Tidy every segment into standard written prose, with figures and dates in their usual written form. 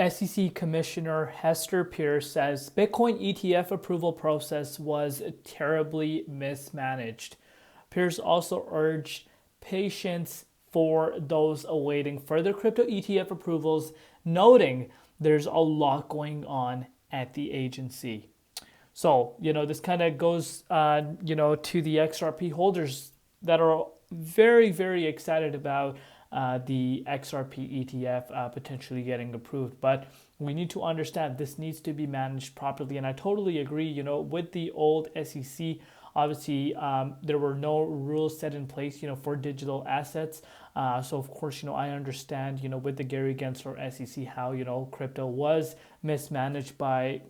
SEC Commissioner Hester Pierce says Bitcoin ETF approval process was terribly mismanaged. Pierce also urged patience for those awaiting further crypto ETF approvals, noting there's a lot going on at the agency. So, this kind of goes, to the XRP holders that are very, very excited about the XRP ETF potentially getting approved. But we need to understand this needs to be managed properly. And I totally agree, with the old SEC, obviously there were no rules set in place, for digital assets. So of course, I understand, with the Gary Gensler SEC, how, crypto was mismanaged by,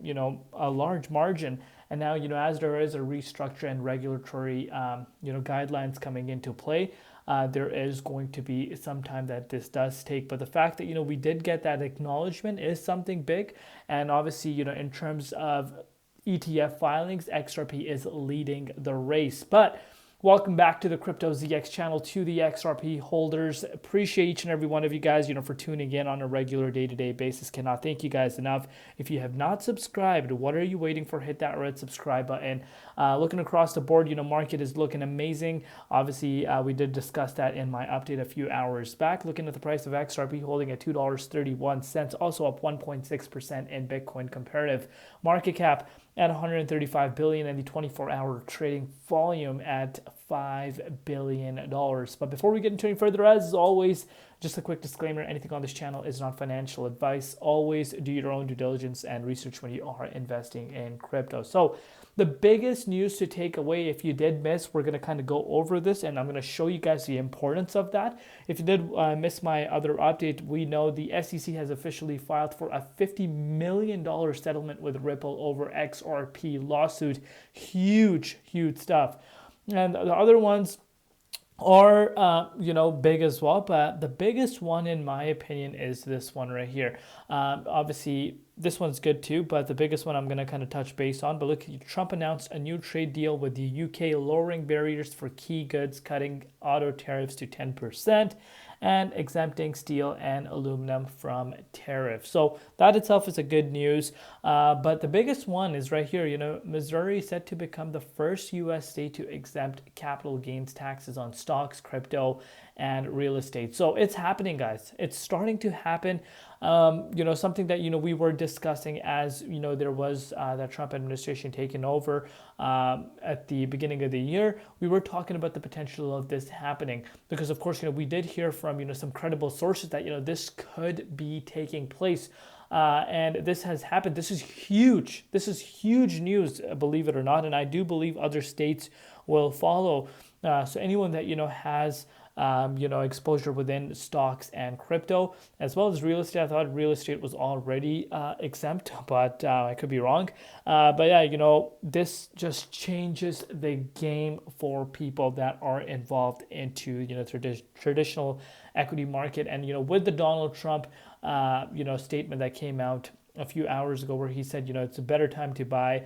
a large margin. And now, as there is a restructure and regulatory, guidelines coming into play, there is going to be some time that this does take. But the fact that, we did get that acknowledgement is something big. And obviously, in terms of ETF filings, XRP is leading the race. But welcome back to the Crypto ZX channel, to the XRP holders. Appreciate each and every one of you guys, for tuning in on a regular day-to-day basis. Cannot thank you guys enough. If you have not subscribed, what are you waiting for? Hit that red subscribe button. Looking across the board, market is looking amazing. Obviously, we did discuss that in my update a few hours back. Looking at the price of XRP holding at $2.31, also up 1.6% in Bitcoin comparative. Market cap at 135 billion and the 24-hour trading volume at $5 billion. But before we get into any further, as always, just a quick disclaimer, anything on this channel is not financial advice. Always do your own due diligence and research when you are investing in crypto. So the biggest news to take away, if you did miss, we're going to kind of go over this and I'm going to show you guys the importance of that. If you did miss my other update, we know the SEC has officially filed for a $50 million settlement with Ripple over XRP lawsuit. Huge, huge stuff. And the other ones are, big as well. But the biggest one, in my opinion, is this one right here. Obviously, this one's good too, but the biggest one I'm going to kind of touch base on. But look, Trump announced a new trade deal with the UK, lowering barriers for key goods, cutting auto tariffs to 10%, and exempting steel and aluminum from tariffs. So that itself is a good news. But the biggest one is right here. Missouri is set to become the first U.S. state to exempt capital gains taxes on stocks, crypto, and real estate. So it's happening, guys. It's starting to happen. Something that, we were discussing as, there was that Trump administration taking over at the beginning of the year. We were talking about the potential of this happening because, of course, we did hear from, some credible sources that, this could be taking place. And this has happened. This is huge. This is huge news, believe it or not. And I do believe other states will follow. So anyone that, has exposure within stocks and crypto, as well as real estate. I thought real estate was already exempt, but I could be wrong. But yeah, this just changes the game for people that are involved into, traditional equity market. And, with the Donald Trump, statement that came out a few hours ago where he said, it's a better time to buy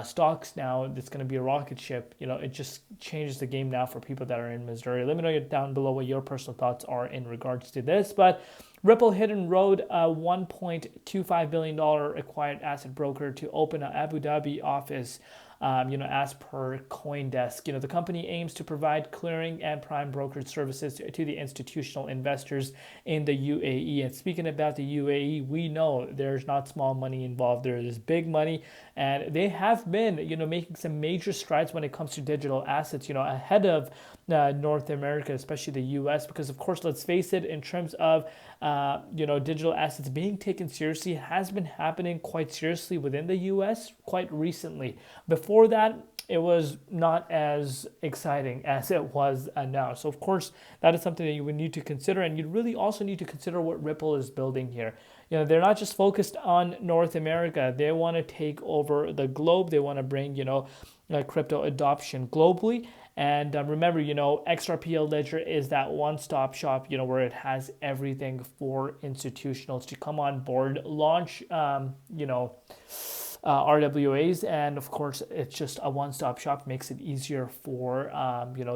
stocks now. It's going to be a rocket ship. It just changes the game now for people that are in Missouri. Let me know down below what your personal thoughts are in regards to this. But Ripple hit and rode a $1.25 billion acquired asset broker to open an Abu Dhabi office. As per CoinDesk, the company aims to provide clearing and prime brokerage services to the institutional investors in the UAE. And speaking about the UAE, we know there's not small money involved. There is big money, and they have been, making some major strides when it comes to digital assets, ahead of North America, especially the US, because of course, let's face it, in terms of, digital assets being taken seriously, has been happening quite seriously within the US quite recently. Before that, it was not as exciting as it was now. So of course, that is something that you would need to consider. And you really also need to consider what Ripple is building here. They're not just focused on North America. They want to take over the globe. They want to bring, crypto adoption globally. And remember, XRP Ledger is that one-stop shop, where it has everything for institutionals to come on board, launch, RWAs, and of course it's just a one-stop shop, makes it easier for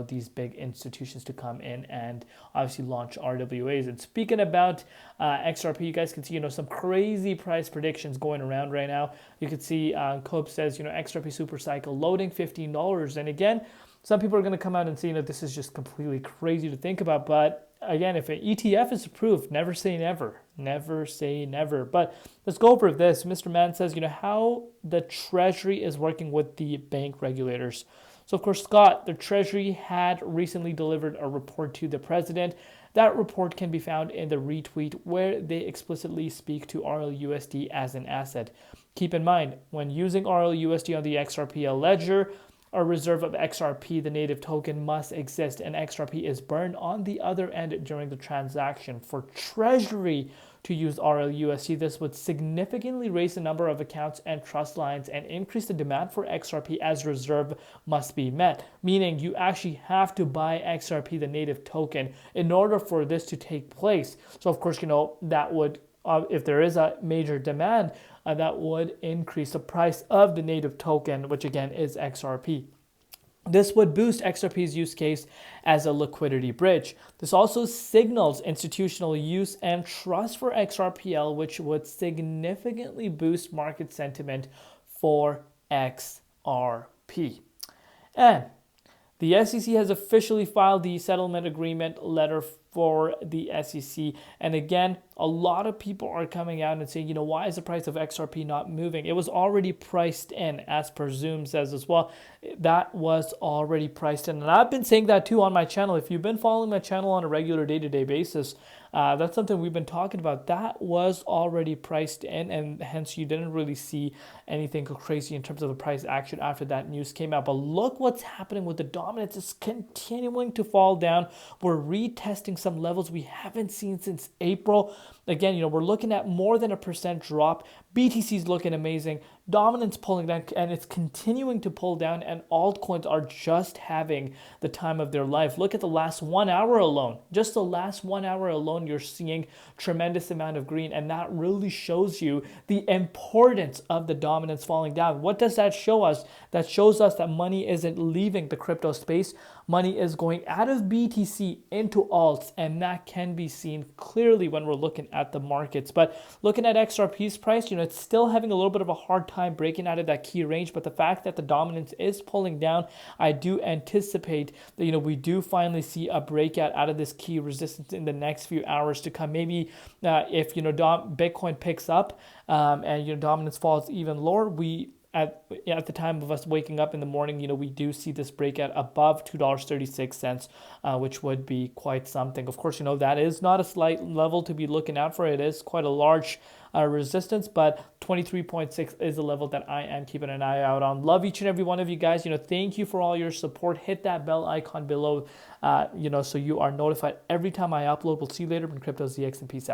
these big institutions to come in and obviously launch RWAs. And speaking about XRP, you guys can see some crazy price predictions going around right now. You can see Cope says XRP super cycle loading $15, and again, some people are going to come out and say this is just completely crazy to think about, but again, if an ETF is approved, never say never. Never say never. But let's go over this. Mr. Mann says, how the Treasury is working with the bank regulators. So, of course, Scott, the Treasury had recently delivered a report to the president. That report can be found in the retweet where they explicitly speak to RLUSD as an asset. Keep in mind, when using RLUSD on the XRP ledger, a reserve of XRP, the native token, must exist, and XRP is burned on the other end during the transaction. For Treasury to use RLUSD, this would significantly raise the number of accounts and trust lines and increase the demand for XRP as reserve must be met, meaning you actually have to buy XRP, the native token, in order for this to take place. So, of course, that would, if there is a major demand, that would increase the price of the native token, which again is XRP. This would boost XRP's use case as a liquidity bridge. This also signals institutional use and trust for XRPL, which would significantly boost market sentiment for XRP. And the SEC has officially filed the settlement agreement letter for the SEC. And again, a lot of people are coming out and saying, why is the price of XRP not moving? It was already priced in, as per Zoom says as well. That was already priced in. And I've been saying that too on my channel. If you've been following my channel on a regular day-to-day basis, that's something we've been talking about. That was already priced in, and hence you didn't really see anything crazy in terms of the price action after that news came out. But look what's happening with the dominance. It's continuing to fall down. We're retesting some levels we haven't seen since April. Again, we're looking at more than a % drop. BTC's looking amazing. Dominance pulling down, and it's continuing to pull down, and altcoins are just having the time of their life. Look at the last 1 hour alone. Just the last 1 hour alone, you're seeing tremendous amount of green, and that really shows you the importance of the dominance falling down. What does that show us? That shows us that money isn't leaving the crypto space. Money is going out of BTC into alts, and that can be seen clearly when we're looking at the markets. But looking at XRP's price, it's still having a little bit of a hard time breaking out of that key range. But the fact that the dominance is pulling down, I do anticipate that we do finally see a breakout out of this key resistance in the next few hours to come. Maybe if Bitcoin picks up and dominance falls even lower, at the time of us waking up in the morning, we do see this breakout above $2.36, which would be quite something. Of course, that is not a slight level to be looking out for. It is quite a large resistance, but 23.6 is the level that I am keeping an eye out on. Love each and every one of you guys. Thank you for all your support. Hit that bell icon below, so you are notified every time I upload. We'll see you later in Crypto ZX, and peace out.